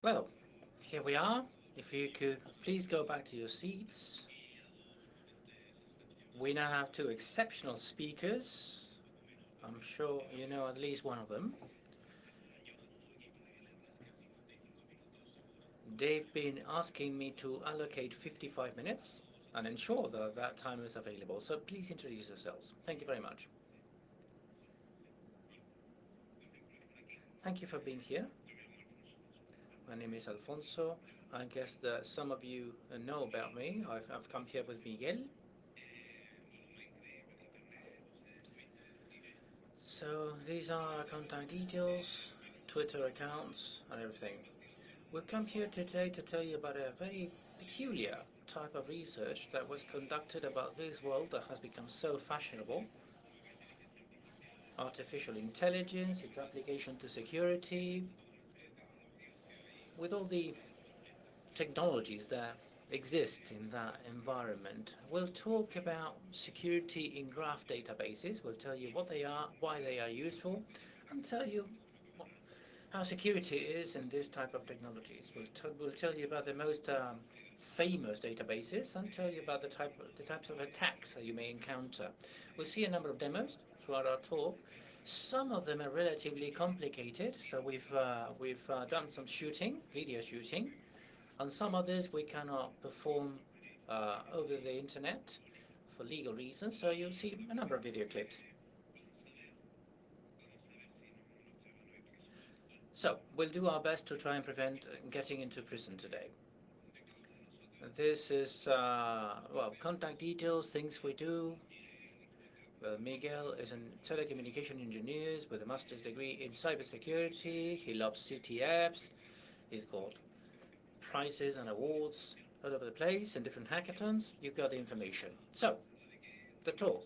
Well, here we are. If you could please go back to your seats. We now have two exceptional speakers. I'm sure you know at least one of them. They've been asking me to allocate 55 minutes and ensure that that time is available. So please introduce yourselves. Thank you very much. Thank you for being here. My name is Alfonso. I guess that some of you know about me. I've come here with Miguel. So these are our contact details, Twitter accounts, and everything. We've come here today to tell you about a very peculiar type of research that was conducted about this world that has become so fashionable. Artificial intelligence, its application to security, with all the technologies that exist in that environment. We'll talk about security in graph databases. We'll tell you what they are, why they are useful, and tell you how security is in this type of technologies. We'll tell you about the most famous databases and tell you about the types of attacks that you may encounter. We'll see a number of demos throughout our talk. Some of them are relatively complicated, so we've done some shooting, video shooting. On some others, we cannot perform over the internet for legal reasons, so you'll see a number of video clips. So we'll do our best to try and prevent getting into prison today. This is, well, contact details, things we do. Miguel is a telecommunication engineer with a master's degree in cybersecurity. He loves city apps. He's got prizes and awards all over the place in different hackathons. You've got the information. So, the talk.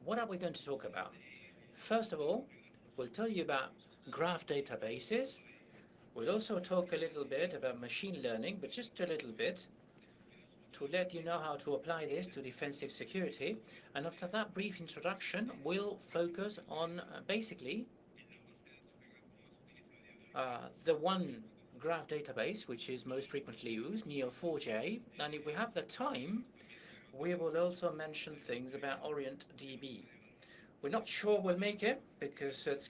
What are we going to talk about? First of all, we'll tell you about graph databases. We'll also talk a little bit about machine learning, but just a little bit, to let you know how to apply this to defensive security. And after that brief introduction, we'll focus on basically the one graph database which is most frequently used, Neo4j. And if we have the time, we will also mention things about OrientDB. We're not sure we'll make it because it's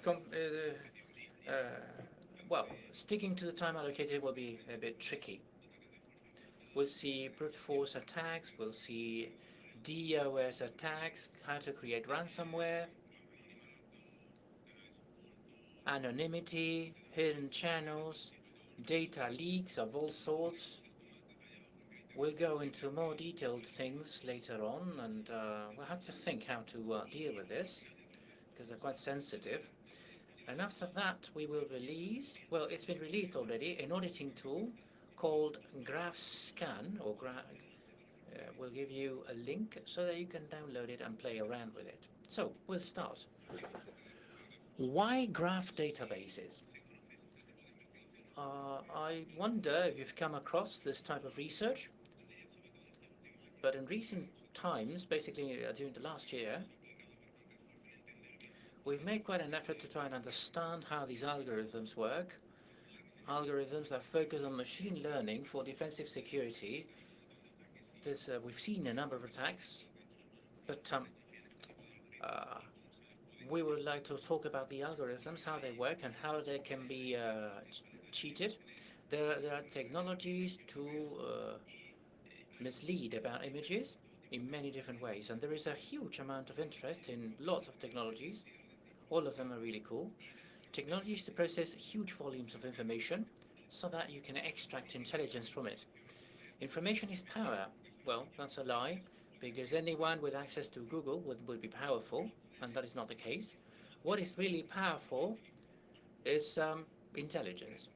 well, sticking to the time allocated will be a bit tricky. We'll see brute force attacks, we'll see DOS attacks, how to create ransomware, anonymity, hidden channels, data leaks of all sorts. We'll go into more detailed things later on, and we'll have to think how to deal with this, because they're quite sensitive. And after that, we will release, well, it's been released already, an auditing tool called GraphScan, or we'll give you a link so that you can download it and play around with it. So, we'll start. Why graph databases? I wonder if you've come across this type of research, but in recent times, basically during the last year, we've made quite an effort to try and understand how these algorithms work. Algorithms that focus on machine learning for defensive security. We've seen a number of attacks, but we would like to talk about the algorithms, how they work, and how they can be cheated. There are technologies to mislead about images in many different ways, and there is a huge amount of interest in lots of technologies. All of them are really cool. Technologies to process huge volumes of information so that you can extract intelligence from it. Information is power. Well, that's a lie, because anyone with access to Google would be powerful, and that is not the case. What is really powerful is intelligence.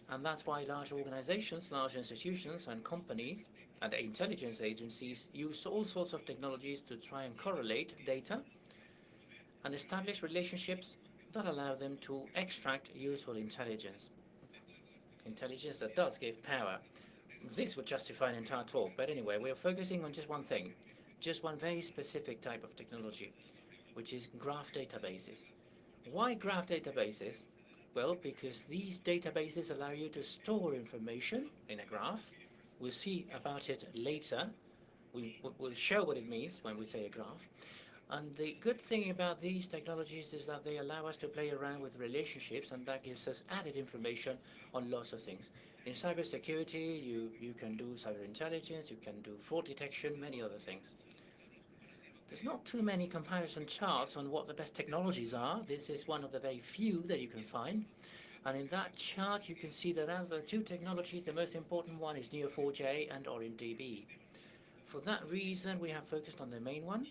And that's why large organizations, large institutions, and companies, and intelligence agencies use all sorts of technologies to try and correlate data and establish relationships that allow them to extract useful intelligence. Intelligence that does give power. This would justify an entire talk, but anyway, we're focusing on just one thing, just one very specific type of technology, which is graph databases. Why graph databases? Well, because these databases allow you to store information in a graph. We'll see about it later. We'll show what it means when we say a graph. And the good thing about these technologies is that they allow us to play around with relationships, and that gives us added information on lots of things. In cybersecurity, you can do cyber intelligence, you can do fraud detection, many other things. There's not too many comparison charts on what the best technologies are. This is one of the very few that you can find. And in that chart, you can see that out of the two technologies, the most important one is Neo4j and OrientDB. For that reason, we have focused on the main one.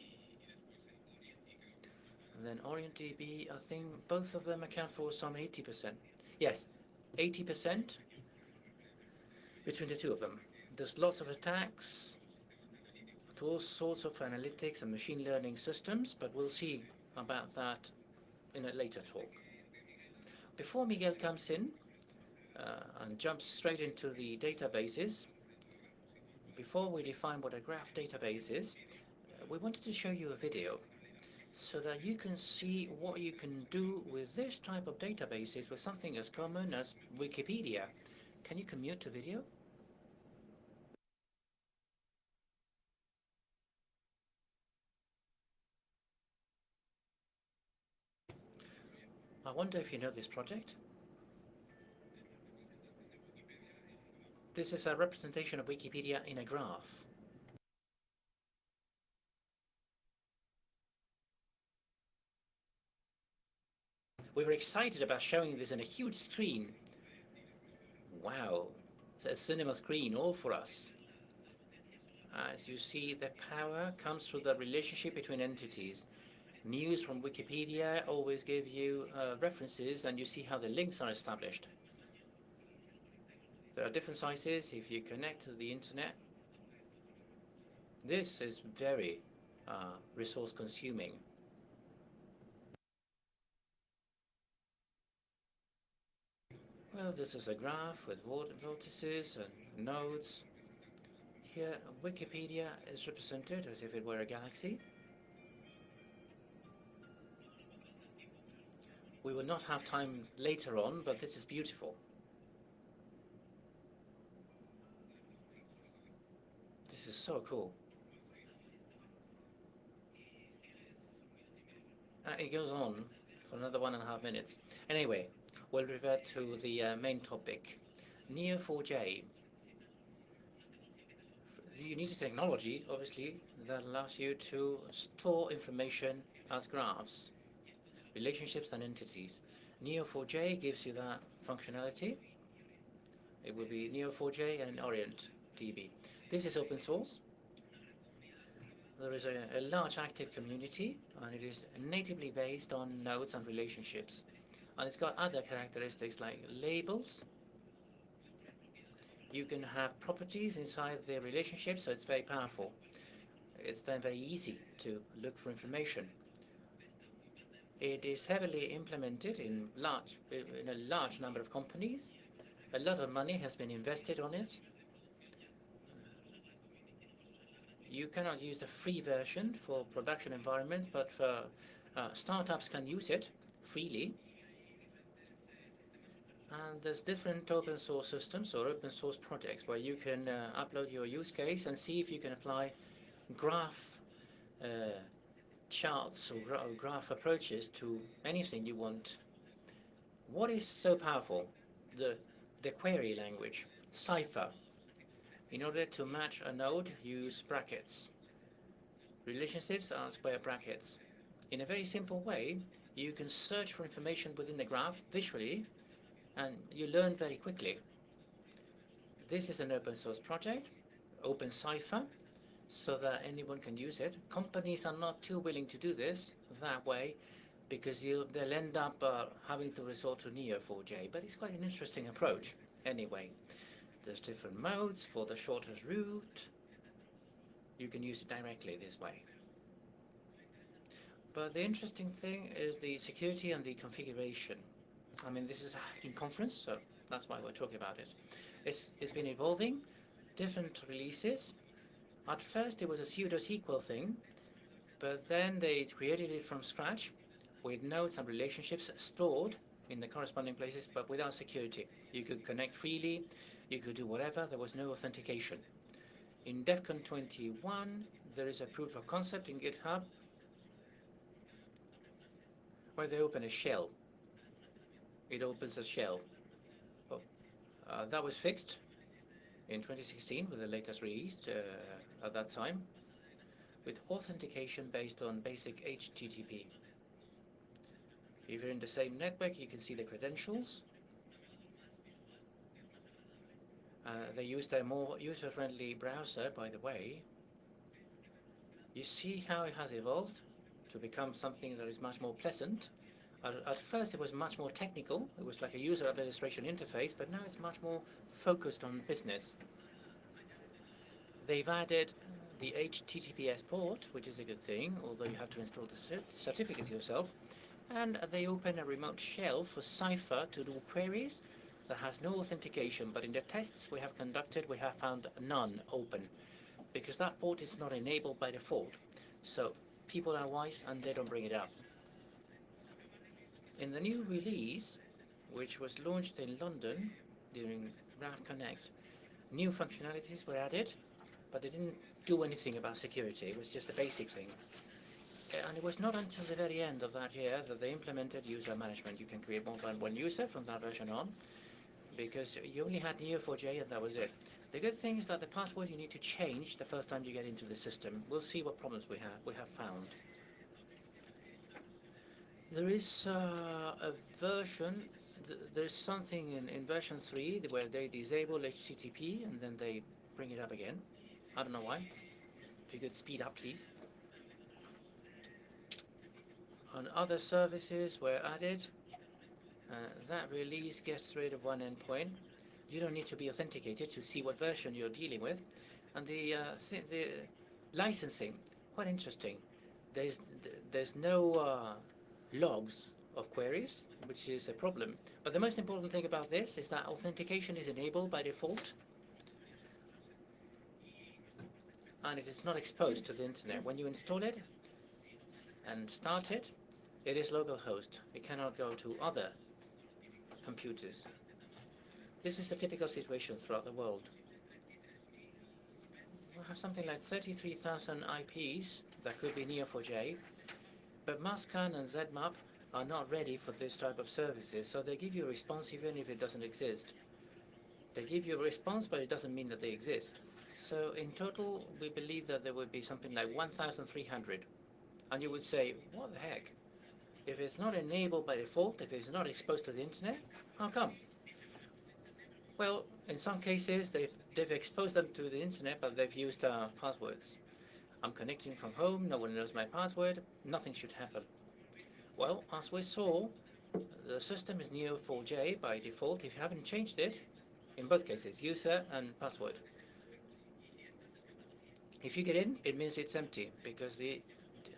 And then OrientDB, I think both of them account for some 80%. Yes, 80% between the two of them. There's lots of attacks to all sorts of analytics and machine learning systems, but we'll see about that in a later talk. Before Miguel comes in and jumps straight into the databases, before we define what a graph database is, we wanted to show you a video so that you can see what you can do with this type of databases with something as common as Wikipedia. Can you commute to video? I wonder if you know this project. This is a representation of Wikipedia in a graph. We were excited about showing this on a huge screen. Wow, it's a cinema screen all for us. As you see, the power comes through the relationship between entities. News from Wikipedia always give you references, and you see how the links are established. There are different sizes if you connect to the internet. This is very resource consuming. Well, this is a graph with vertices and nodes. Here, Wikipedia is represented as if it were a galaxy. We will not have time later on, but this is beautiful. This is so cool. It goes on for another 1.5 minutes. Anyway, we'll revert to the main topic. Neo4j. You need a technology, obviously, that allows you to store information as graphs, relationships and entities. Neo4j gives you that functionality. It will be Neo4j and OrientDB. This is open source. There is a large active community, and it is natively based on nodes and relationships. And it's got other characteristics like labels. You can have properties inside the relationship, so it's very powerful. It's then very easy to look for information. It is heavily implemented in a large number of companies. A lot of money has been invested on it. You cannot use the free version for production environments, but startups can use it freely. And there's different open source systems or open source projects where you can upload your use case and see if you can apply graph charts or graph approaches to anything you want. What is so powerful? The query language, Cipher. In order to match a node, use brackets. Relationships are square brackets. In a very simple way, you can search for information within the graph visually, and you learn very quickly. This is an open source project, Open Cipher, so that anyone can use it. Companies are not too willing to do this that way because they'll end up having to resort to Neo4j, but it's quite an interesting approach anyway. There's different modes for the shortest route. You can use it directly this way. But the interesting thing is the security and the configuration. I mean, this is a hacking conference, so that's why we're talking about it. It's been evolving, different releases. At first, it was a pseudo-SQL thing, but then they created it from scratch with nodes and relationships stored in the corresponding places, but without security. You could connect freely, you could do whatever, there was no authentication. In DEFCON 21, there is a proof of concept in GitHub where they open a shell. It opens a shell. Well, that was fixed in 2016 with the latest release at that time, with authentication based on basic HTTP. If you're in the same network, you can see the credentials. They used a more user-friendly browser, by the way. You see how it has evolved to become something that is much more pleasant. At first, it was much more technical. It was like a user administration interface, but now it's much more focused on business. They've added the HTTPS port, which is a good thing, although you have to install the certificates yourself. And they open a remote shell for Cypher to do queries that has no authentication, but in the tests we have conducted, we have found none open, because that port is not enabled by default. So people are wise and they don't bring it up. In the new release, which was launched in London during RAF Connect, new functionalities were added, but they didn't do anything about security. It was just a basic thing. And it was not until the very end of that year that they implemented user management. You can create more than one user from that version on, because you only had Neo4j and that was it. The good thing is that the password you need to change the first time you get into the system. We'll see what problems we have found. There is a version, there's something in version 3 where they disable HTTP and then they bring it up again. I don't know why. If you could speed up, please. And other services were added. That release gets rid of one endpoint. You don't need to be authenticated to see what version you're dealing with. And the licensing, quite interesting. There's no logs of queries, which is a problem. But the most important thing about this is that authentication is enabled by default, and it is not exposed to the internet. When you install it and start it, it is localhost. It cannot go to other computers. This is a typical situation throughout the world. We have something like 33,000 IPs that could be Neo4j, but Mascan and ZMAP are not ready for this type of services, so they give you a response even if it doesn't exist. They give you a response, but it doesn't mean that they exist. So in total, we believe that there would be something like 1,300. And you would say, what the heck? If it's not enabled by default, if it's not exposed to the internet, how come? Well, in some cases, they've exposed them to the internet, but they've used passwords. I'm connecting from home, no one knows my password, nothing should happen. Well, as we saw, the system is Neo4j by default if you haven't changed it, in both cases, user and password. If you get in, it means it's empty, because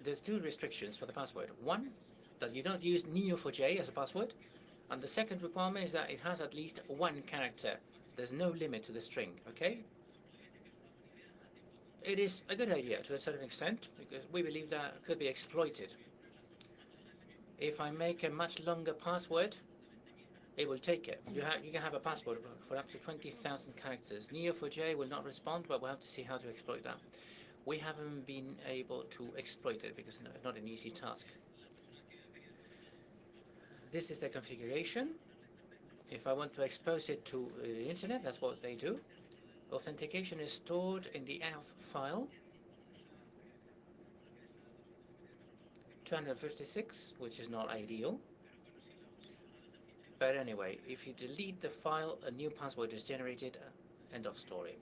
there's two restrictions for the password. One, that you don't use Neo4j as a password, and the second requirement is that it has at least one character. There's no limit to the string, okay? It is a good idea to a certain extent, because we believe that could be exploited. If I make a much longer password, it will take it. You can have a password for up to 20,000 characters. Neo4j will not respond, but we'll have to see how to exploit that. We haven't been able to exploit it because it's not an easy task. This is the configuration. If I want to expose it to the internet, that's what they do. Authentication is stored in the auth file. 256, which is not ideal. But anyway, if you delete the file, a new password is generated. End of story.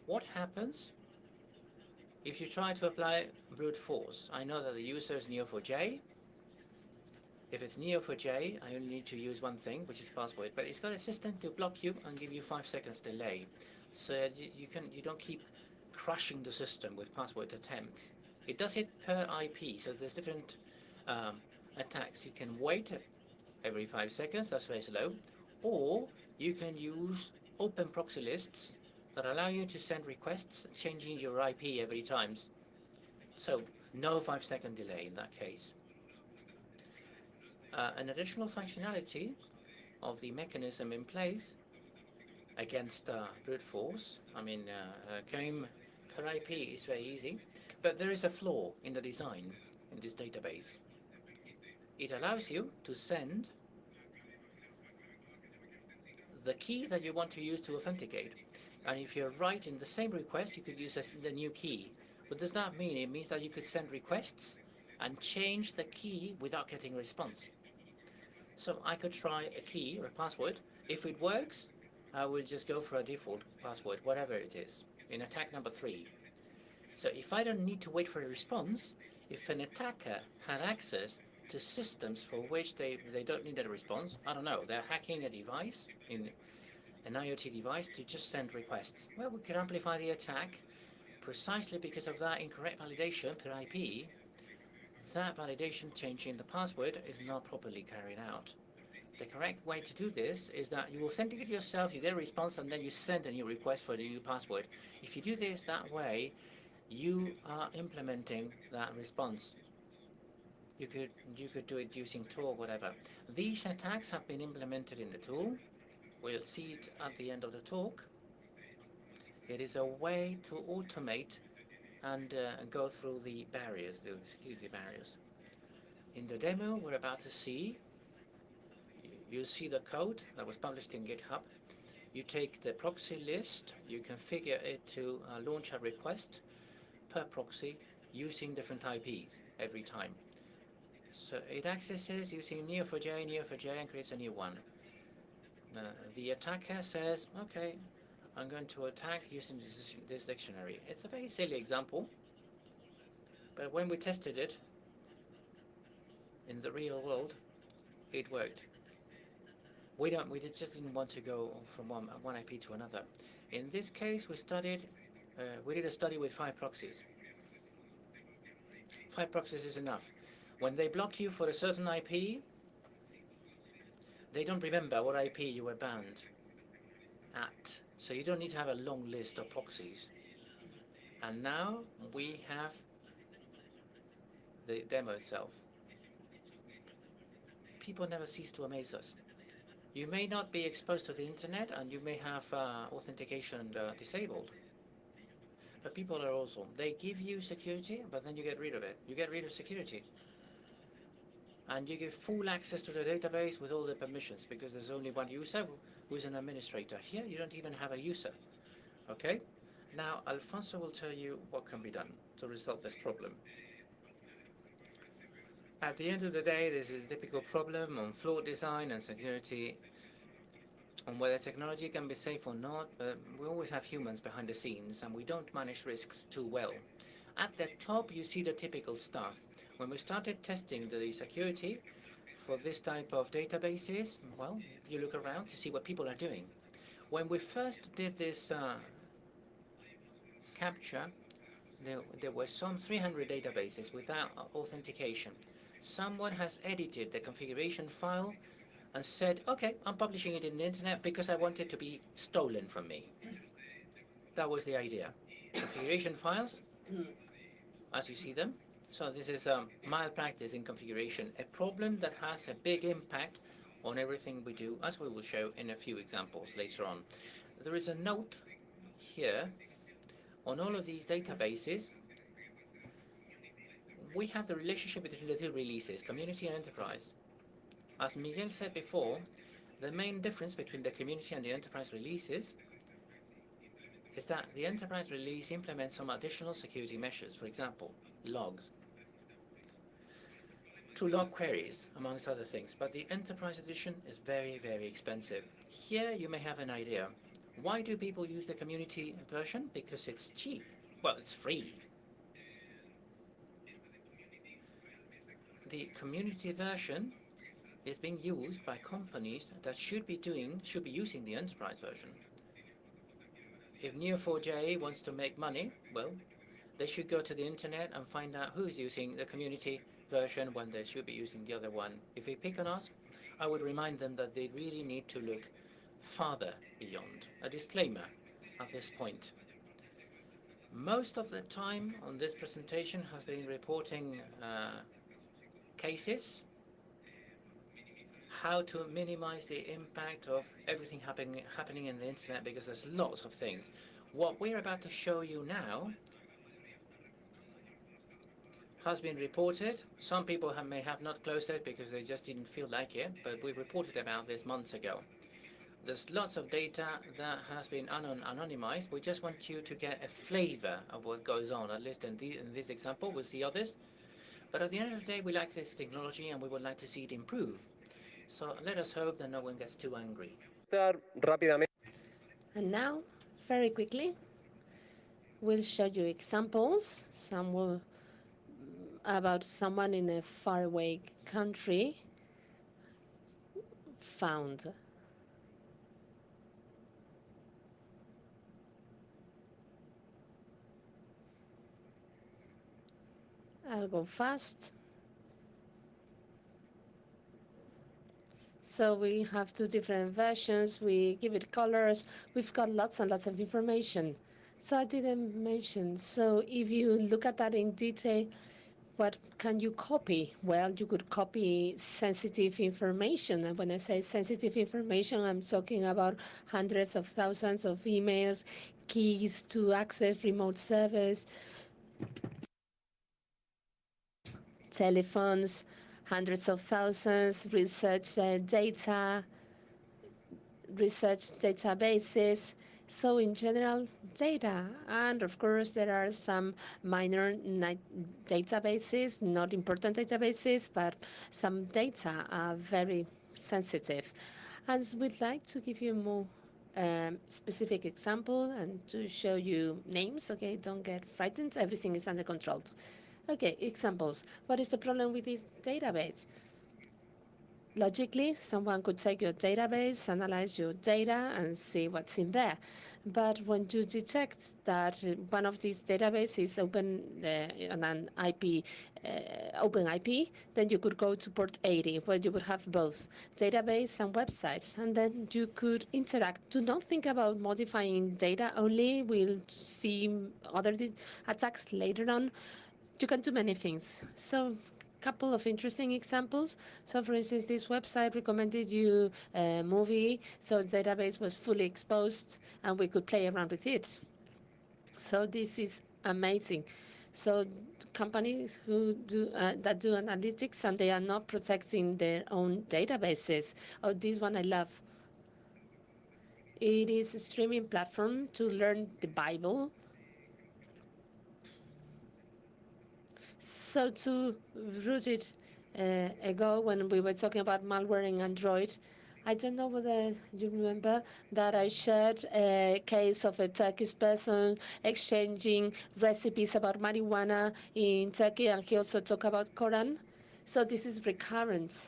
What happens if you try to apply brute force? I know that the user is Neo4j. If it's Neo4j, I only need to use one thing, which is password. But it's got a system to block you and give you 5 seconds delay, so you don't keep crushing the system with password attempts. It does it per IP, so there's different attacks. You can wait every 5 seconds, that's very slow, or you can use open proxy lists that allow you to send requests changing your IP every time. So no 5-second delay in that case. An additional functionality of the mechanism in place against brute force, going per IP is very easy, but there is a flaw in the design in this database. It allows you to send the key that you want to use to authenticate. And if you're right in the same request, you could use the new key. What does that mean? It means that you could send requests and change the key without getting a response. So I could try a key or a password. If it works, I will just go for a default password, whatever it is, in attack number 3. So if I don't need to wait for a response, if an attacker had access to systems for which they don't need a response, I don't know, they're hacking a device, in an IoT device, to just send requests. Well, we could amplify the attack precisely because of that incorrect validation per IP. That validation changing the password is not properly carried out. The correct way to do this is that you authenticate yourself, you get a response, and then you send a new request for the new password. If you do this that way, you are implementing that response. You could do it using tool, whatever. These attacks have been implemented in the tool. We'll see it at the end of the talk. It is a way to automate and go through the barriers, the security barriers. In the demo we're about to see, you see the code that was published in GitHub. You take the proxy list, you configure it to launch a request per proxy using different IPs every time. So it accesses using Neo4j, and creates a new one. The attacker says, okay, I'm going to attack using this dictionary. It's a very silly example, but when we tested it in the real world, it worked. We just didn't want to go from one IP to another. In this case, we did a study with 5 proxies. 5 proxies is enough. When they block you for a certain IP, they don't remember what IP you were banned at. So you don't need to have a long list of proxies. And now we have the demo itself. People never cease to amaze us. You may not be exposed to the internet and you may have authentication disabled. But people are also, they give you security, but then you get rid of it. You get rid of security. And you give full access to the database with all the permissions because there's only one user who is an administrator. Here you don't even have a user. Okay? Now Alfonso will tell you what can be done to resolve this problem. At the end of the day, this is a typical problem on flawed design and security, on whether technology can be safe or not, but we always have humans behind the scenes and we don't manage risks too well. At the top you see the typical stuff. When we started testing the security for this type of databases, well, you look around to see what people are doing. When we first did this capture, there were some 300 databases without authentication. Someone has edited the configuration file and said, okay, I'm publishing it in the internet because I want it to be stolen from me. That was the idea. Configuration files, as you see them. So this is malpractice in configuration, a problem that has a big impact on everything we do, as we will show in a few examples later on. There is a note here. On all of these databases, we have the relationship between the 2 releases, community and enterprise. As Miguel said before, the main difference between the community and the enterprise releases is that the enterprise release implements some additional security measures, for example, logs, to log queries, amongst other things. But the enterprise edition is very, very expensive. Here you may have an idea. Why do people use the community version? Because it's cheap. Well, it's free. The community version is being used by companies that should be using the enterprise version. If Neo4j wants to make money, well, they should go to the internet and find out who's using the community version when they should be using the other one. If they pick on us, I would remind them that they really need to look farther beyond. A disclaimer at this point. Most of the time on this presentation has been reporting cases how to minimize the impact of everything happening in the internet, because there's lots of things. What we're about to show you now has been reported. Some people may have not closed it because they just didn't feel like it, but we reported about this months ago. There's lots of data that has been anonymized. We just want you to get a flavor of what goes on, at least in this example. We'll see others. But at the end of the day, we like this technology and we would like to see it improve. So let us hope that no one gets too angry. And now, very quickly, we'll show you examples. Some will, about someone in a faraway country found. I'll go fast. So we have two different versions. We give it colors. We've got lots and lots of information. So I didn't mention. So if you look at that in detail, what can you copy? Well, you could copy sensitive information. And when I say sensitive information, I'm talking about hundreds of thousands of emails, keys to access remote service, telephones, hundreds of thousands, research data, research databases. So in general, data. And of course, there are some minor databases, not important databases, but some data are very sensitive. And we'd like to give you a more specific example and to show you names. Okay, don't get frightened. Everything is under control. Okay, examples. What is the problem with this database? Logically, someone could take your database, analyze your data, and see what's in there. But when you detect that one of these databases is open on an IP, open IP, then you could go to port 80, where you would have both database and websites, and then you could interact. Do not think about modifying data only. We'll see other attacks later on. You can do many things. So couple of interesting examples. So for instance, this website recommended you a movie, so the database was fully exposed and we could play around with it. So this is amazing. So companies who do that do analytics and they are not protecting their own databases. Oh, this one I love. It is a streaming platform to learn the Bible. So to root it ago, when we were talking about malware in Android, I don't know whether you remember that I shared a case of a Turkish person exchanging recipes about marijuana in Turkey, and he also talked about Quran. So this is recurrent.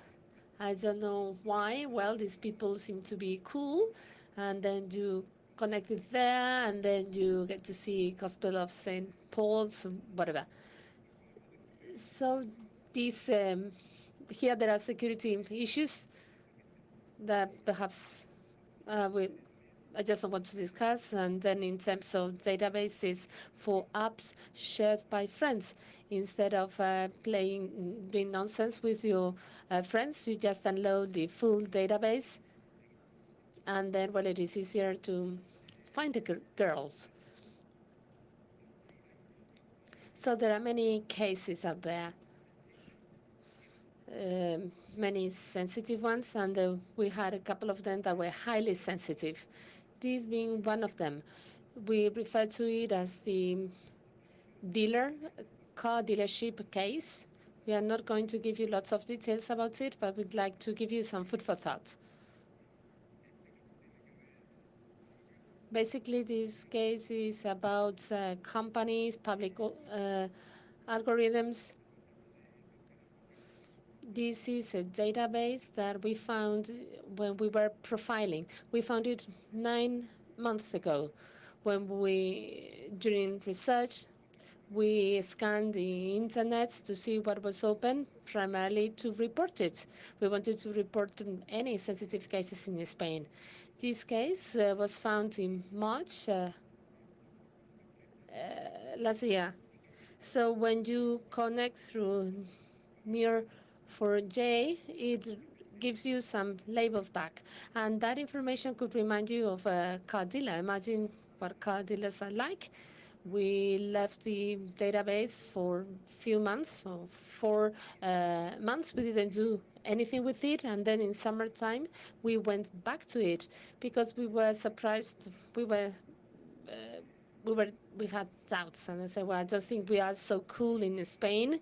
I don't know why. Well, these people seem to be cool, and then you connect with there, and then you get to see Gospel of St. Paul's, whatever. So these here there are security issues that perhaps I just don't want to discuss. And then in terms of databases for apps shared by friends, instead of doing nonsense with your friends, you just download the full database, and then well, it is easier to find the girls. So there are many cases out there, many sensitive ones, and we had a couple of them that were highly sensitive. This being one of them. We refer to it as the car dealership case. We are not going to give you lots of details about it, but we'd like to give you some food for thought. Basically, this case is about companies, public algorithms. This is a database that we found when we were profiling. We found it 9 months ago when during research, we scanned the internet to see what was open, primarily to report it. We wanted to report any sensitive cases in Spain. This case was found in March last year. So when you connect through Near4j, it gives you some labels back. And that information could remind you of a car dealer. Imagine what car dealers are like. We left the database for a few months, for 4 months. We didn't do anything with it. And then in summertime, we went back to it because we were surprised. We had doubts, and I said, well, I just think we are so cool in Spain.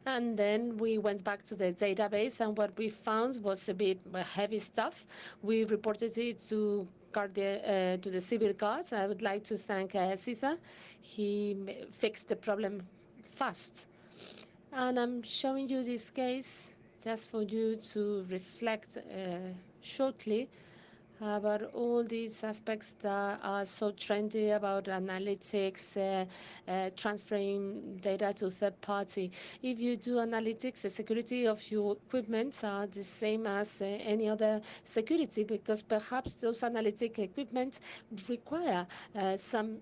And then we went back to the database, and what we found was a bit heavy stuff. We reported it to the civil guards. I would like to thank Cesar. He fixed the problem fast. And I'm showing you this case just for you to reflect shortly about all these aspects that are so trendy about analytics, transferring data to third party. If you do analytics, the security of your equipment are the same as any other security, because perhaps those analytic equipment require some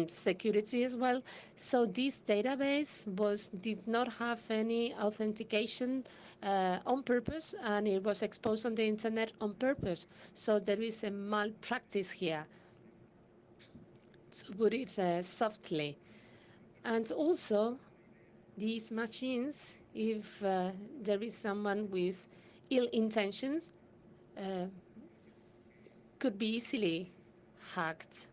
security as well. So this database did not have any authentication on purpose, and it was exposed on the internet on purpose. So there is a malpractice here, to put it softly. And also, these machines, if there is someone with ill intentions, could be easily hacked.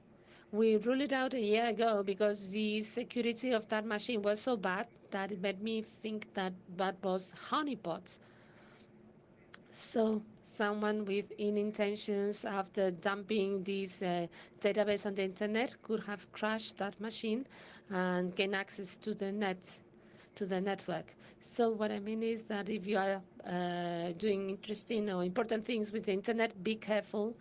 We ruled it out a year ago because the security of that machine was so bad that it made me think that that was honeypots. So someone with ill intentions, after dumping this database on the internet, could have crashed that machine and gain access to the network. So what I mean is that if you are doing interesting or important things with the internet, be careful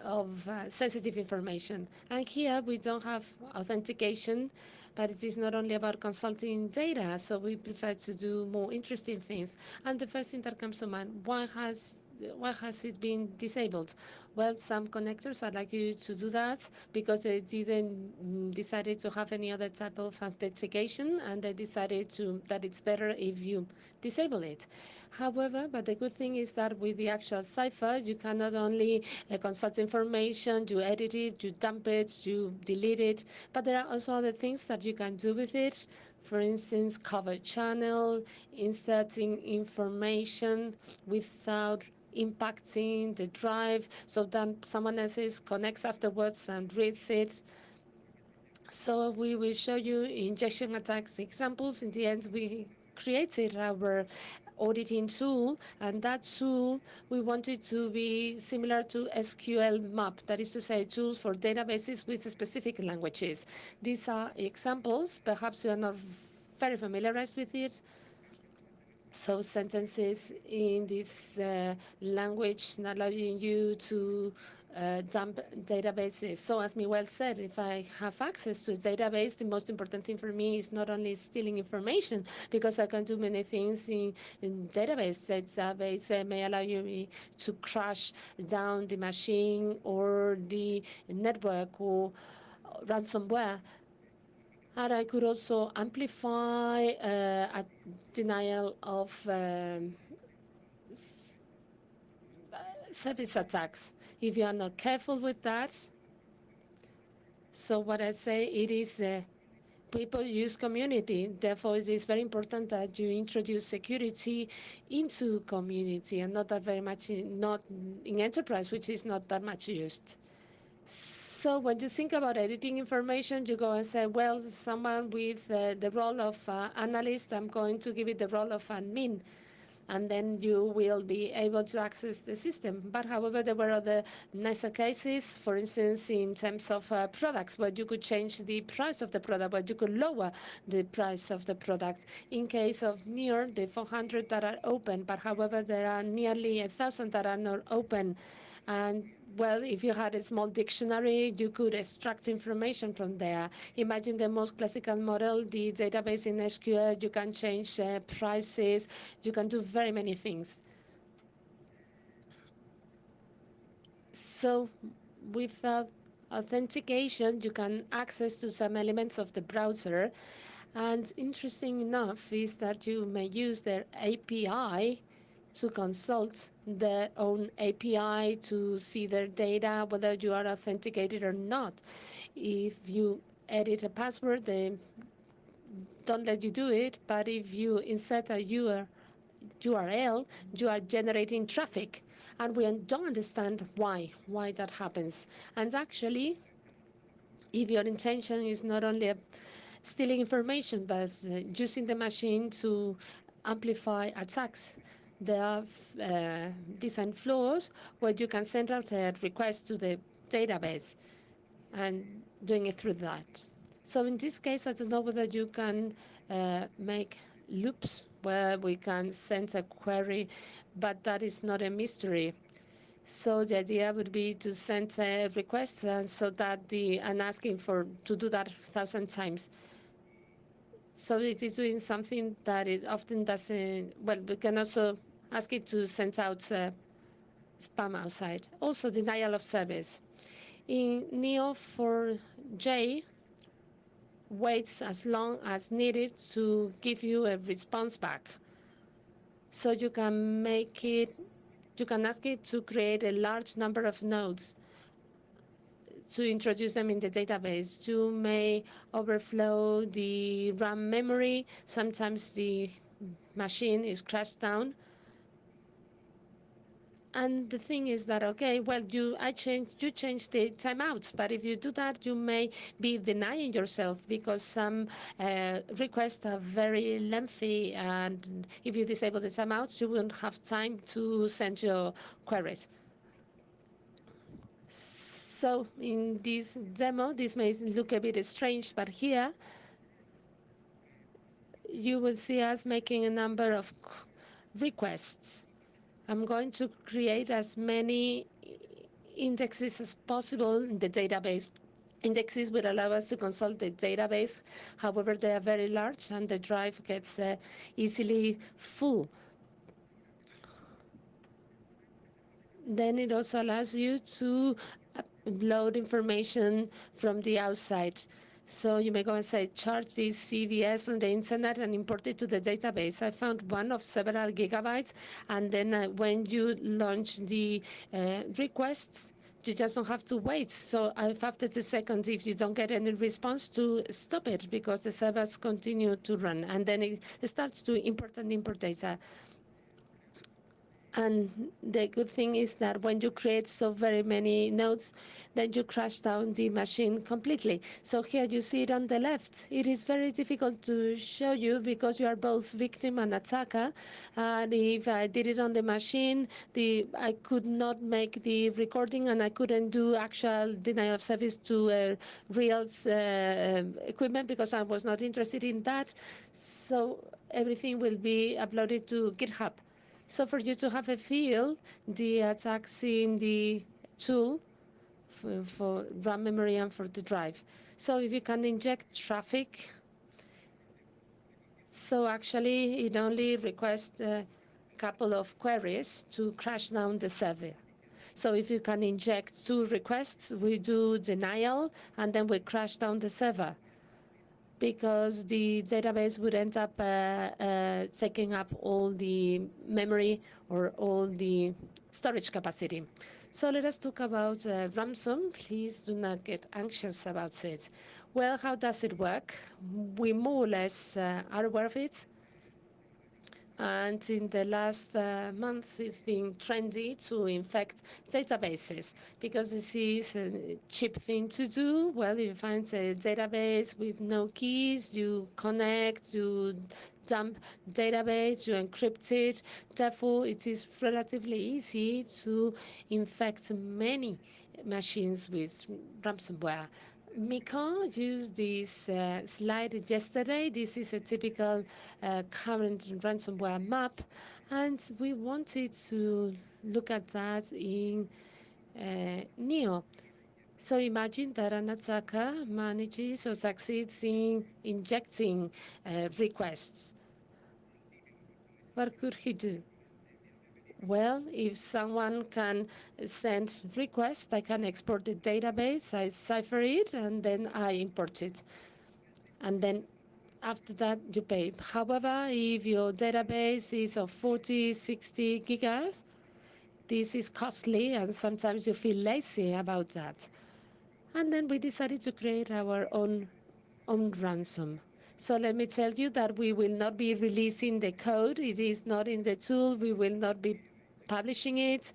of sensitive information. And here we don't have authentication, but it is not only about consulting data, so we prefer to do more interesting things. And the first thing that comes to mind, why has it been disabled? Well, some connectors are like you to do that because they didn't decided to have any other type of authentication, and they decided that it's better if you disable it. However, but the good thing is that with the actual cipher, you can not only consult information, you edit it, you dump it, you delete it, but there are also other things that you can do with it. For instance, cover channel, inserting information without impacting the drive, so then someone else connects afterwards and reads it. So we will show you injection attacks examples. In the end, we created our auditing tool, and that tool we wanted to be similar to SQL map, that is to say, tools for databases with specific languages. These are examples. Perhaps you are not very familiarized with it. So sentences in this language allowing you to dump databases. So as Miguel said, if I have access to a database, the most important thing for me is not only stealing information, because I can do many things in database. Database may allow me to crash down the machine or the network or ransomware. And I could also amplify a denial of service attacks if you are not careful with that. So what I say, it is people use community. Therefore, it is very important that you introduce security into community and not that very much, not in enterprise, which is not that much used. So when you think about editing information, you go and say, well, someone with the role of analyst, I'm going to give it the role of admin. And then you will be able to access the system. But however, there were other nicer cases, for instance, in terms of products, where you could change the price of the product, where you could lower the price of the product. In case of NIR, the 400 that are open, but however, there are nearly 1,000 that are not open. And well, if you had a small dictionary, you could extract information from there. Imagine the most classical model, the database in SQL. You can change prices. You can do very many things. So without authentication, you can access to some elements of the browser. And interesting enough is that you may use their API to consult their own API to see their data, whether you are authenticated or not. If you edit a password, they don't let you do it, but if you insert a URL, you are generating traffic. And we don't understand why that happens. And actually, if your intention is not only stealing information, but using the machine to amplify attacks, there are design flaws where you can send out a request to the database and doing it through that. So in this case, I don't know whether you can make loops where we can send a query, but that is not a mystery. So the idea would be to send a request so that and asking to do that 1,000 times. So it is doing something that it often doesn't. Well, we can also ask it to send out spam outside. Also, denial of service. In Neo4j, waits as long as needed to give you a response back. So you can ask it to create a large number of nodes to introduce them in the database. You may overflow the RAM memory. Sometimes the machine is crashed down. And the thing is that, okay, well, you change the timeouts, but if you do that, you may be denying yourself because some requests are very lengthy, and if you disable the timeouts, you won't have time to send your queries. So in this demo, this may look a bit strange, but here you will see us making a number of requests. I'm going to create as many indexes as possible in the database. Indexes will allow us to consult the database. However, they are very large and the drive gets easily full. Then it also allows you to upload information from the outside. So you may go and say, charge this CVS from the internet and import it to the database. I found one of several gigabytes, and then when you launch the requests, you just don't have to wait. So after the second, if you don't get any response, to stop it because the servers continue to run, and then it starts to import and import data. And the good thing is that when you create so very many nodes, then you crash down the machine completely. So here you see it on the left. It is very difficult to show you because you are both victim and attacker. And if I did it on the machine, I could not make the recording and I couldn't do actual denial of service to real equipment because I was not interested in that. So everything will be uploaded to GitHub. So for you to have a feel, the attacks in the tool for RAM memory and for the drive. So if you can inject traffic, so actually it only requests a couple of queries to crash down the server. So if you can inject 2 requests, we do denial, and then we crash down the server, because the database would end up taking up all the memory or all the storage capacity. So let us talk about ransom. Please do not get anxious about it. Well, how does it work? We more or less are aware of it. And in the last months, it's been trendy to infect databases because this is a cheap thing to do. Well, you find a database with no keys, you connect, you dump database, you encrypt it. Therefore, it is relatively easy to infect many machines with ransomware. Miko used this slide yesterday. This is a typical current ransomware map, and we wanted to look at that in Neo. So imagine that an attacker manages or succeeds in injecting requests. What could he do? Well, if someone can send requests, I can export the database, I cipher it, and then I import it. And then after that, you pay. However, if your database is of 40, 60 gigas, this is costly, and sometimes you feel lazy about that. And then we decided to create our own ransom. So let me tell you that we will not be releasing the code. It is not in the tool. We will not be publishing it.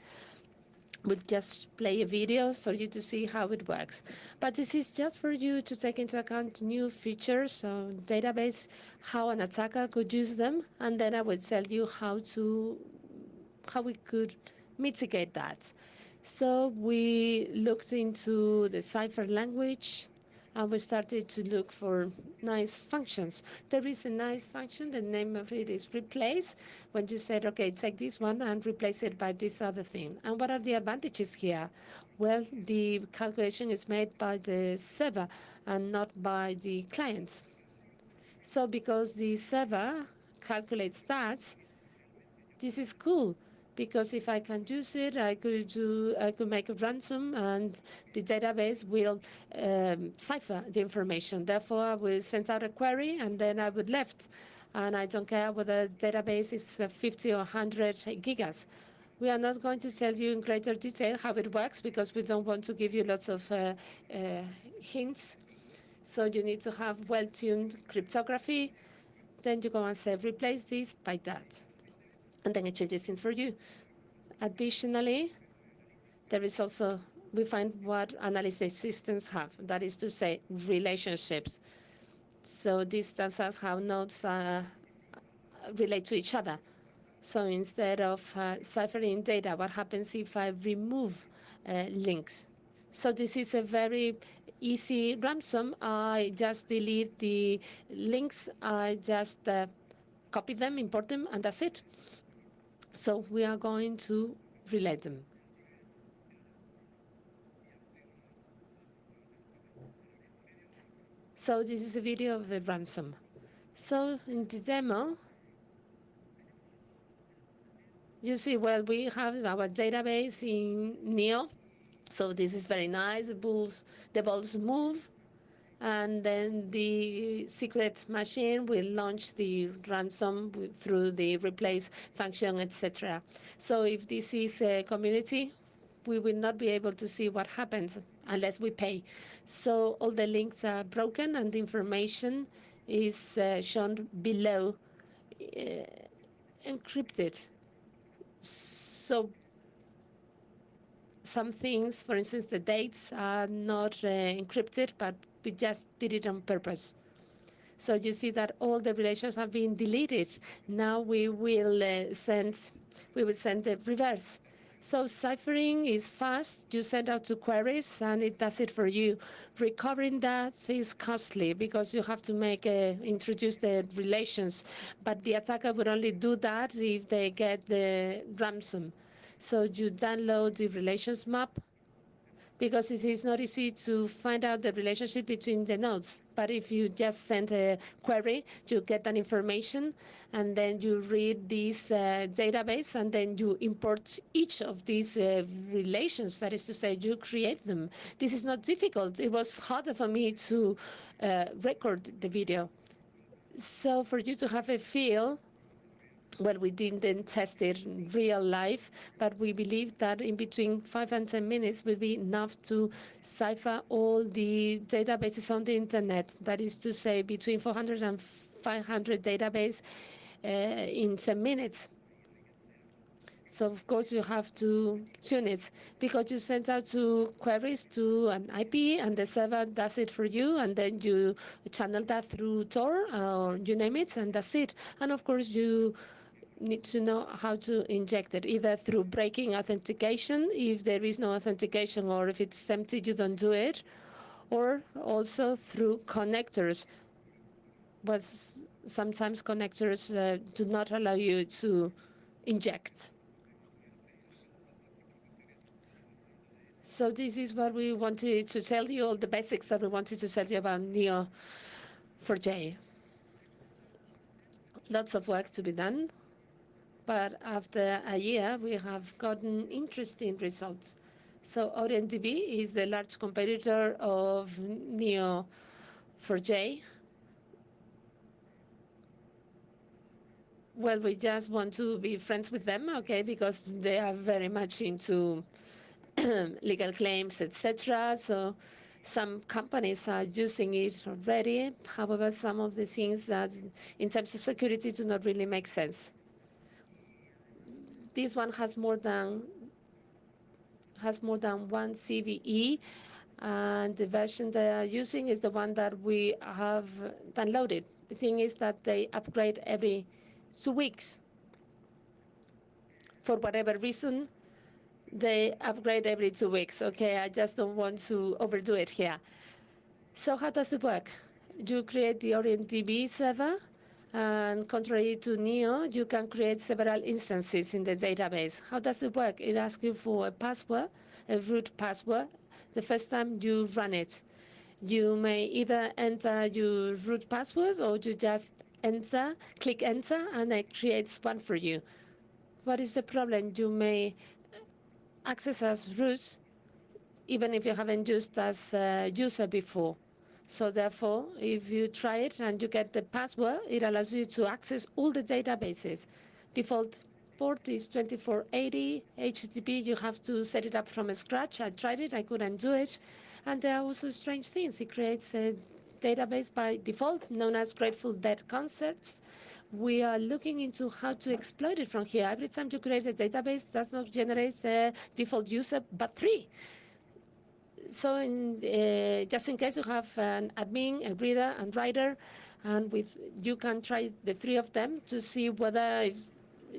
We'll just play a video for you to see how it works. But this is just for you to take into account new features on database, how an attacker could use them, and then I will tell you how we could mitigate that. So we looked into the cipher language, and we started to look for nice functions. There is a nice function, the name of it is replace, when you said, okay, take this one and replace it by this other thing. And what are the advantages here? Well, the calculation is made by the server and not by the client. So because the server calculates that, this is cool, because if I can use it, I could make a ransom, and the database will cipher the information. Therefore, I will send out a query, and then I would left, and I don't care whether the database is 50 or 100 gigas. We are not going to tell you in greater detail how it works, because we don't want to give you lots of hints. So you need to have well-tuned cryptography. Then you go and say, replace this by that, and then it changes things for you. Additionally, there is also, we find what analysis systems have, that is to say, relationships. So this tells us how nodes relate to each other. So instead of ciphering data, what happens if I remove links? So this is a very easy ransom. I just delete the links. I just copy them, import them, and that's it. So we are going to relate them. So this is a video of the ransom. So in the demo, you see, well, we have our database in Neo. So this is very nice. The balls move, and then the secret machine will launch the ransom through the replace function, etc. So if this is a community, we will not be able to see what happens unless we pay. So all the links are broken, and the information is shown below, encrypted. So some things, for instance, the dates are not encrypted, but we just did it on purpose. So you see that all the relations have been deleted. Now we will send the reverse. So ciphering is fast. You send out two queries, and it does it for you. Recovering that is costly, because you have to introduce the relations. But the attacker would only do that if they get the ransom. So you download the relations map, because it is not easy to find out the relationship between the nodes. But if you just send a query, you get that information, and then you read this database, and then you import each of these relations. That is to say, you create them. This is not difficult. It was harder for me to record the video. So for you to have a feel, well, we didn't test it in real life, but we believe that in between 5 and 10 minutes will be enough to cipher all the databases on the internet. That is to say, between 400 and 500 databases in 10 minutes. So of course you have to tune it, because you send out two queries to an IP, and the server does it for you, and then you channel that through Tor or you name it, and that's it. And of course you need to know how to inject it, either through breaking authentication, if there is no authentication, or if it's empty, you don't do it, or also through connectors. But sometimes connectors do not allow you to inject. So this is what we wanted to tell you, all the basics that we wanted to tell you about Neo4j. Lots of work to be done. But after a year, we have gotten interesting results. So OpenDB is the large competitor of Neo4j. well, we just want to be friends with them, okay, because they are very much into legal claims, etc. So some companies are using it already. However, some of the things that in terms of security do not really make sense. This one has more than one CVE, and the version they are using is the one that we have downloaded. The thing is that they upgrade every 2 weeks. For whatever reason, they upgrade every 2 weeks. Okay, I just don't want to overdo it here. So how does it work? You create the OrientDB server, and contrary to NEO, you can create several instances in the database. How does it work? It asks you for a password, a root password, the first time you run it. You may either enter your root password or you just click enter, and it creates one for you. What is the problem? You may access as root even if you haven't used as a user before. So therefore, if you try it and you get the password, it allows you to access all the databases. Default port is 2480 HTTP. You have to set it up from scratch. I tried it. I couldn't do it. And there are also strange things. It creates a database by default known as Grateful Dead concepts. We are looking into how to exploit it from here. Every time you create a database, it does not generate a default user, but 3. So just in case you have an admin, a reader, and writer, and you can try the 3 of them to see whether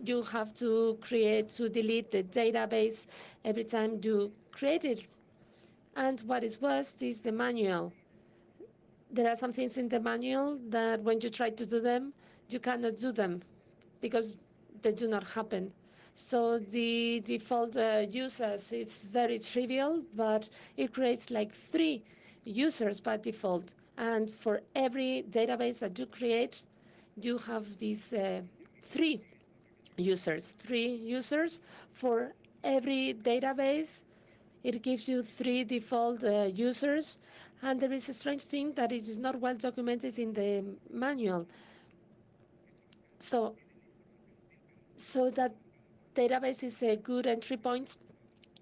you have to delete the database every time you create it. And what is worst is the manual. There are some things in the manual that when you try to do them, you cannot do them because they do not happen. So the default users, it's very trivial, but it creates like 3 users by default. And for every database that you create, you have these 3 users. 3 users for every database. It gives you 3 default users. And there is a strange thing that it is not well documented in the manual. So that database is a good entry point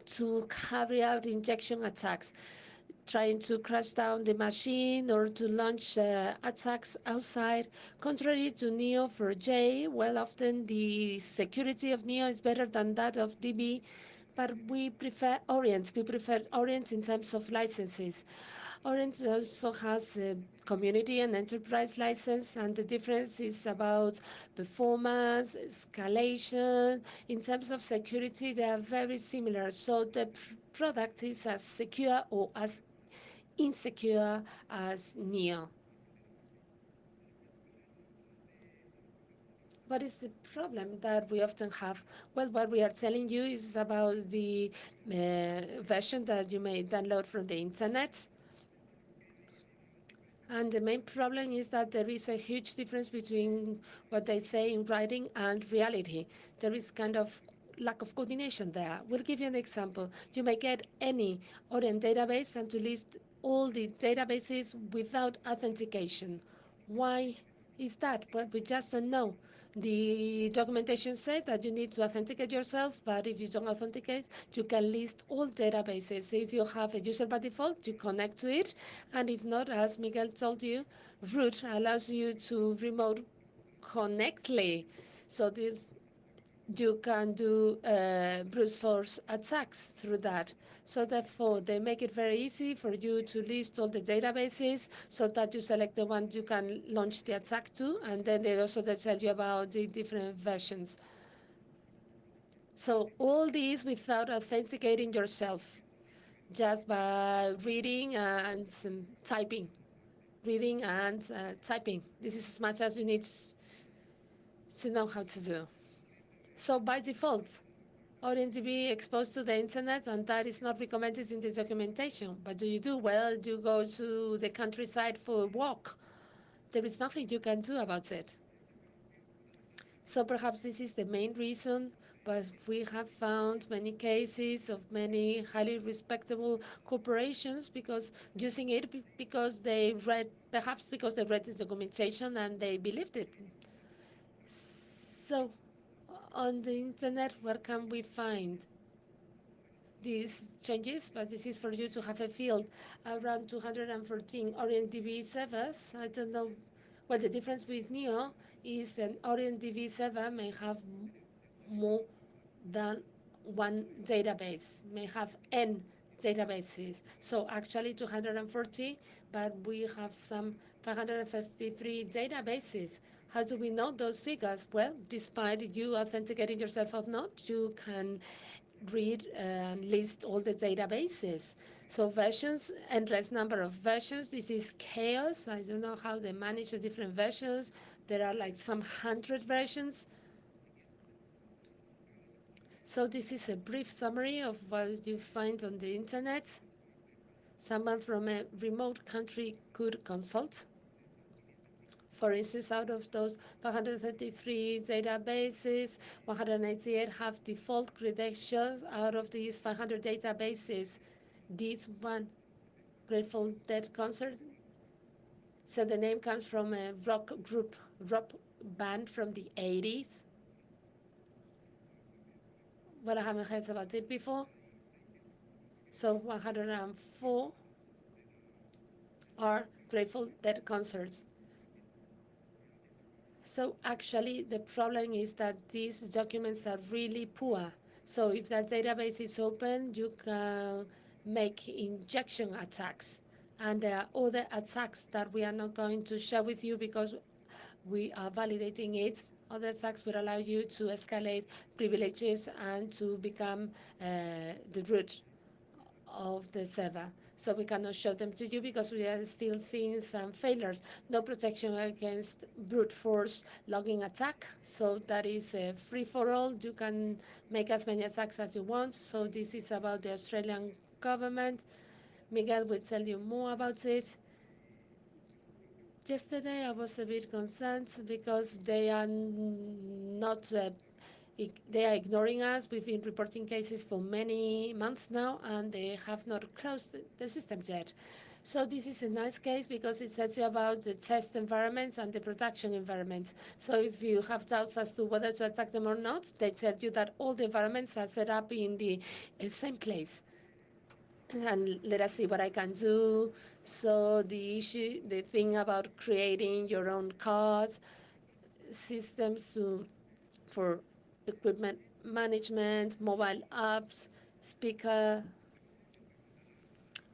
to carry out injection attacks, trying to crash down the machine or to launch attacks outside. Contrary to Neo4j, well, often the security of Neo is better than that of DB, but we prefer Orient. We prefer Orient in terms of licenses. Orange also has a community and enterprise license, and the difference is about performance, escalation. In terms of security, they are very similar. So the product is as secure or as insecure as Neo. What is the problem that we often have? Well, what we are telling you is about the version that you may download from the internet. And the main problem is that there is a huge difference between what they say in writing and reality. There is kind of lack of coordination there. We'll give you an example. You may get any Orient database and to list all the databases without authentication. Why is that? Well, we just don't know. The documentation said that you need to authenticate yourself, but if you don't authenticate, you can list all databases. So if you have a user by default, you connect to it, and if not, as Miguel told you, root allows you to remote connectly. So you can do brute force attacks through that. So therefore, they make it very easy for you to list all the databases so that you select the one you can launch the attack to, and then they also tell you about the different versions. So all these without authenticating yourself, just by reading and typing. Reading and typing. This is as much as you need to know how to do. So by default, OrientDB exposed to the internet, and that is not recommended in the documentation. But do you do? Well, you go to the countryside for a walk. There is nothing you can do about it. So perhaps this is the main reason, but we have found many cases of many highly respectable corporations because using it because they read, perhaps because they read the documentation and they believed it. So on the internet, where can we find these changes? But this is for you to have a field around 214 OrientDB servers. I don't know. Well, the difference with Neo is an OrientDB server may have more than one database, may have n databases. So actually 240, but we have some 553 databases. How do we know those figures? Well, despite you authenticating yourself or not, you can read and list all the databases. So versions, endless number of versions. This is chaos. I don't know how they manage the different versions. There are like some 100 versions. So this is a brief summary of what you find on the internet. Someone from a remote country could consult. For instance, out of those 533 databases, 188 have default credentials. Out of these 500 databases, this one, Grateful Dead concert. So the name comes from a rock group, rock band from the 80s. Well, I haven't heard about it before. So 104 are Grateful Dead concerts. So actually, the problem is that these documents are really poor. So if that database is open, you can make injection attacks. And there are other attacks that we are not going to share with you because we are validating it. Other attacks will allow you to escalate privileges and to become the root of the server. So we cannot show them to you because we are still seeing some failures. No protection against brute force logging attack. So that is a free-for-all. You can make as many attacks as you want. So this is about the Australian government. Miguel will tell you more about it. Yesterday I was a bit concerned because they are not they are ignoring us. We've been reporting cases for many months now, and they have not closed the system yet. So this is a nice case because it tells you about the test environments and the production environments. So if you have doubts as to whether to attack them or not, they tell you that all the environments are set up in the same place. And let us see what I can do. So the thing about creating your own cards, systems for equipment management, mobile apps, speaker,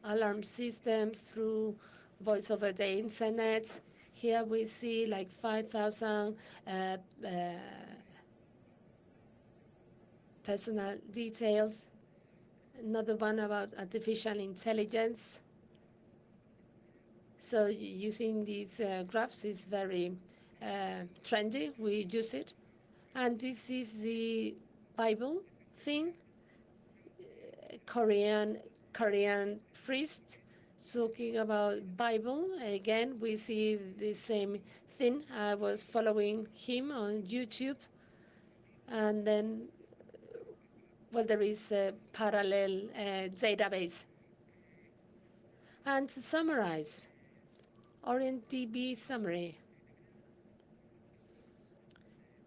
alarm systems through voice over the internet. Here we see like 5,000 personal details. Another one about artificial intelligence. So using these graphs is very trendy. We use it. And this is the Bible thing. Korean priest talking about Bible. Again, we see the same thing. I was following him on YouTube. And then, well, there is a parallel database. And to summarize, OrientDB summary.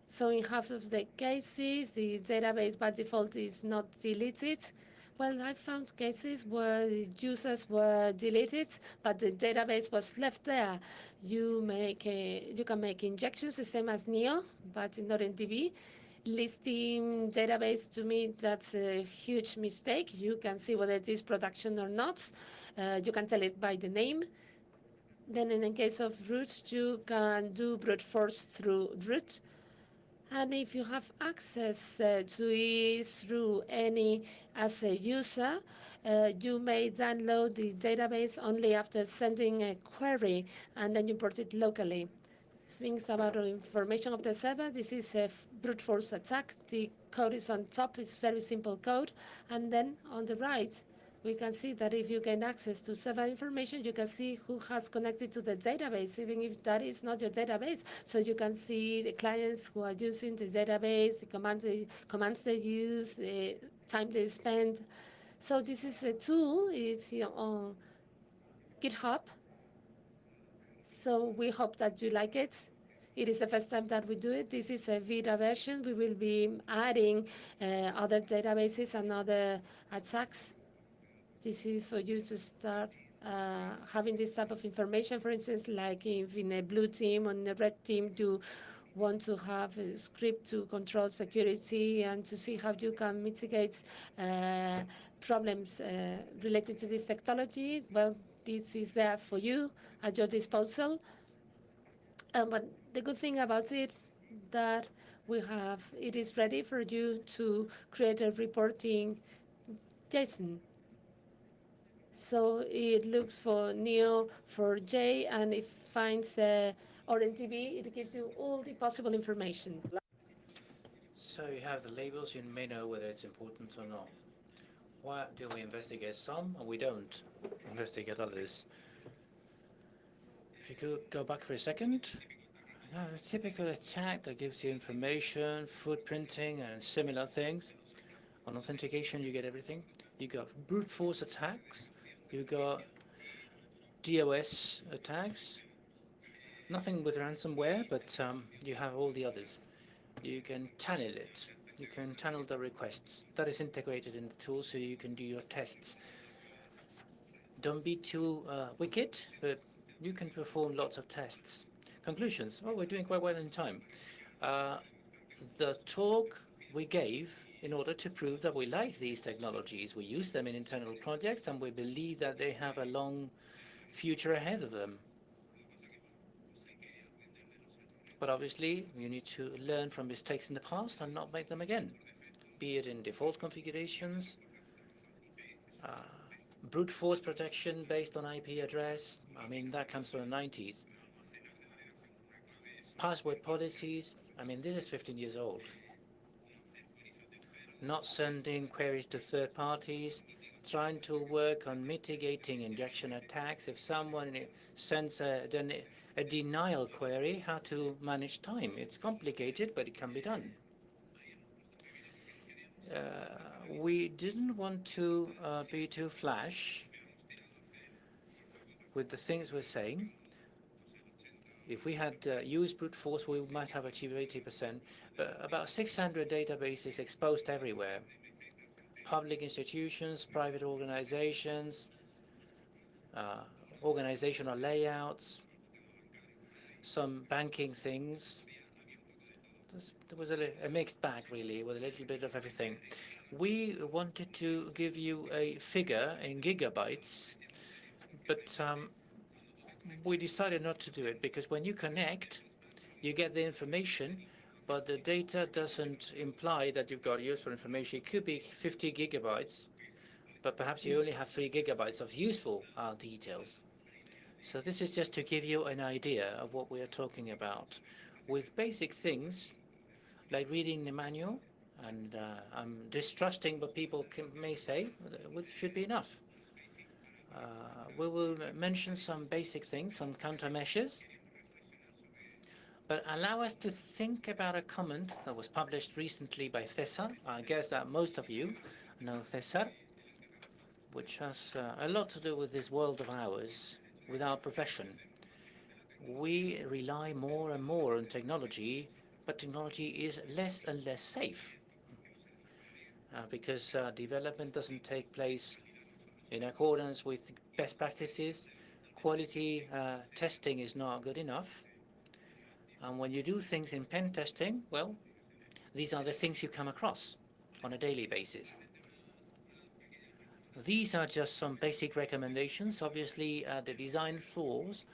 So in half of the cases, the database by default is not deleted. Well, I found cases where users were deleted, but the database was left there. You can make injections, the same as Neo, but not in DB. Listing database, to me, that's a huge mistake. You can see whether it is production or not. You can tell it by the name. Then in the case of root, you can do brute force through root. And if you have access to it through any as a user, you may download the database only after sending a query, and then you import it locally. Things about information of the server. This is a brute force attack. The code is on top. It's very simple code. And then on the right, we can see that if you gain access to server information, you can see who has connected to the database, even if that is not your database. So you can see the clients who are using the database, the commands they use, the time they spend. So this is a tool. It's on GitHub. So we hope that you like it. It is the first time that we do it. This is a beta version. We will be adding other databases and other attacks. This is for you to start having this type of information. For instance, like if in a blue team or in a red team, you want to have a script to control security and to see how you can mitigate problems related to this technology. Well, this is there for you at your disposal. But the good thing about it that it is ready for you to create a reporting JSON. So it looks for Neo4j, and if it finds ORNTB, it gives you all the possible information. So you have the labels, you may know whether it's important or not. Why do we investigate some and we don't investigate others? If you could go back for a second, a typical attack that gives you information, footprinting and similar things. On authentication you get everything. You got brute force attacks, you got DOS attacks, nothing with ransomware, but you have all the others. You can tunnel it. You can tunnel the requests. That is integrated in the tool so you can do your tests. Don't be too wicked, but you can perform lots of tests. Conclusions. Oh, we're doing quite well in time. The talk we gave in order to prove that we like these technologies. We use them in internal projects and we believe that they have a long future ahead of them. But obviously, you need to learn from mistakes in the past and not make them again, be it in default configurations, brute force protection based on IP address. I mean, that comes from the 90s. Password policies. I mean, this is 15 years old. Not sending queries to third parties, trying to work on mitigating injection attacks. If someone sends a denial query, how to manage time. It's complicated, but it can be done. We didn't want to be too flash with the things we're saying. If we had used brute force, we might have achieved 80%. But about 600 databases exposed everywhere. Public institutions, private organizations, organizational layouts, some banking things. There was a mixed bag, really, with a little bit of everything. We wanted to give you a figure in gigabytes, but we decided not to do it because when you connect, you get the information, but the data doesn't imply that you've got useful information. It could be 50 gigabytes, but perhaps you only have 3 gigabytes of useful details. So this is just to give you an idea of what we are talking about. With basic things, like reading the manual, and I'm distrusting what people may say, which should be enough. We will mention some basic things, some countermeasures, but allow us to think about a comment that was published recently by Cesar. I guess that most of you know Cesar, which has a lot to do with this world of ours, with our profession. We rely more and more on technology, but technology is less and less safe because development doesn't take place in accordance with best practices. Quality testing is not good enough. And when you do things in pen testing, well, these are the things you come across on a daily basis. These are just some basic recommendations. Obviously, the design flaws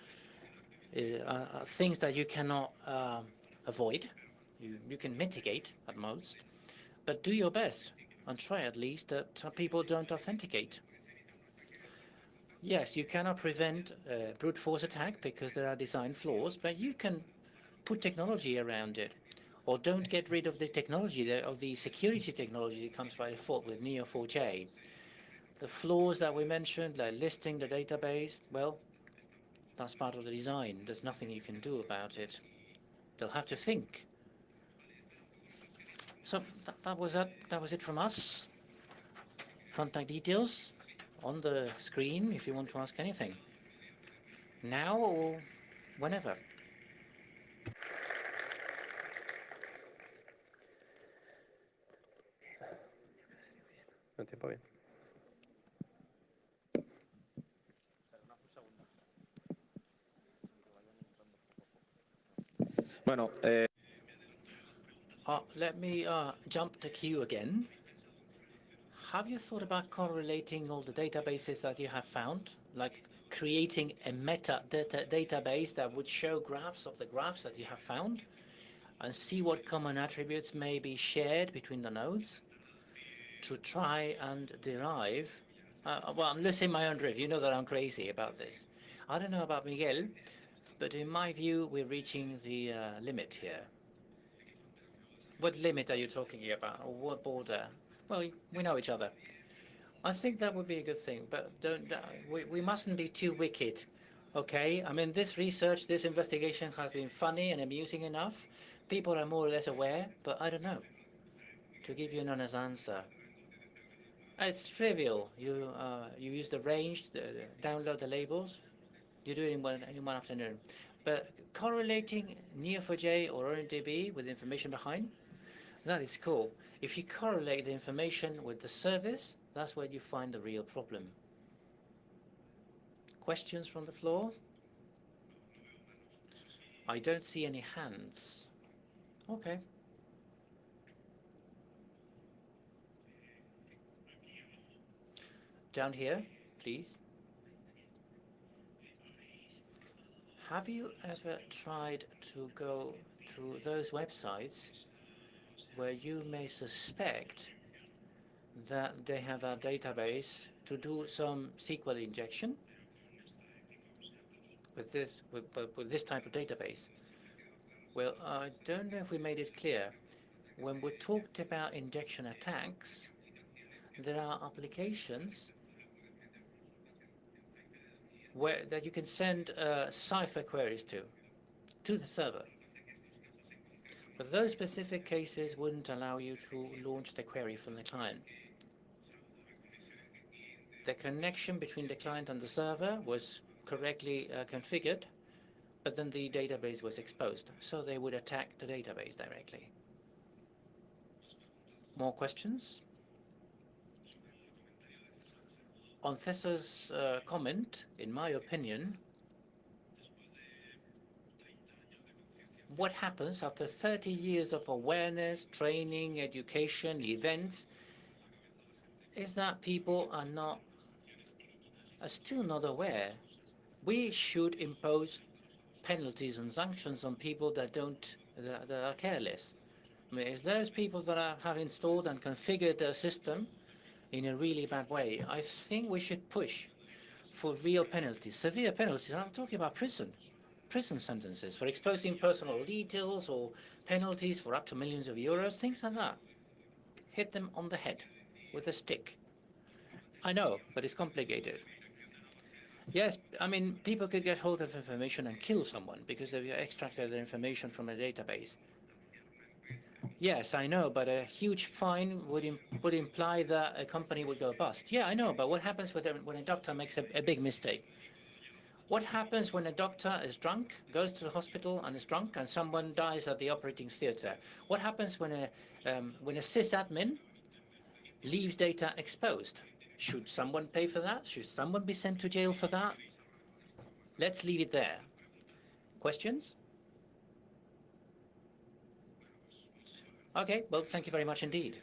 are things that you cannot avoid. You can mitigate at most, but do your best and try at least that people don't authenticate. Yes, you cannot prevent brute force attack because there are design flaws, but you can put technology around it. Or don't get rid of the technology, of the security technology that comes by default with Neo4j. The flaws that we mentioned, like listing the database, well, that's part of the design. There's nothing you can do about it. They'll have to think. So that was it from us. Contact details on the screen if you want to ask anything. Now or whenever. tiempo bien. Bueno, Let me jump the queue again. Have you thought about correlating all the databases that you have found, like creating a metadata database that would show graphs of the graphs that you have found and see what common attributes may be shared between the nodes to try and derive? Well, I'm losing my own drift. You know that I'm crazy about this. I don't know about Miguel, but in my view, we're reaching the limit here. What limit are you talking about, or what border? Well, we know each other. I think that would be a good thing, but we mustn't be too wicked, okay? I mean, this research, this investigation has been funny and amusing enough. People are more or less aware, but I don't know. To give you an honest answer, it's trivial. You use the range, download the labels. You do it in one afternoon. But correlating Neo4j or ONDB with information behind, that is cool. If you correlate the information with the service, that's where you find the real problem. Questions from the floor? I don't see any hands. Okay. Down here, please. Have you ever tried to go to those websites where you may suspect that they have a database to do some SQL injection with this type of database? Well, I don't know if we made it clear. When we talked about injection attacks, there are applications that you can send cipher queries to the server. But those specific cases wouldn't allow you to launch the query from the client. The connection between the client and the server was correctly configured, but then the database was exposed, so they would attack the database directly. More questions? On Cesar's comment, in my opinion, what happens after 30 years of awareness, training, education, events, is that people are still not aware. We should impose penalties and sanctions on people that are careless. I mean, it's those people that have installed and configured their system in a really bad way. I think we should push for real penalties, severe penalties. I'm talking about prison sentences for exposing personal details, or penalties for up to millions of euros, things like that. Hit them on the head with a stick. I know, but it's complicated. Yes, I mean, people could get hold of information and kill someone because they've extracted their information from a database. Yes, I know, but a huge fine would imply that a company would go bust. Yeah, I know, but what happens when a doctor makes a big mistake? What happens when a doctor is drunk, goes to the hospital and is drunk, and someone dies at the operating theater? What happens when a sysadmin leaves data exposed? Should someone pay for that? Should someone be sent to jail for that? Let's leave it there. Questions? Okay, well, thank you very much indeed.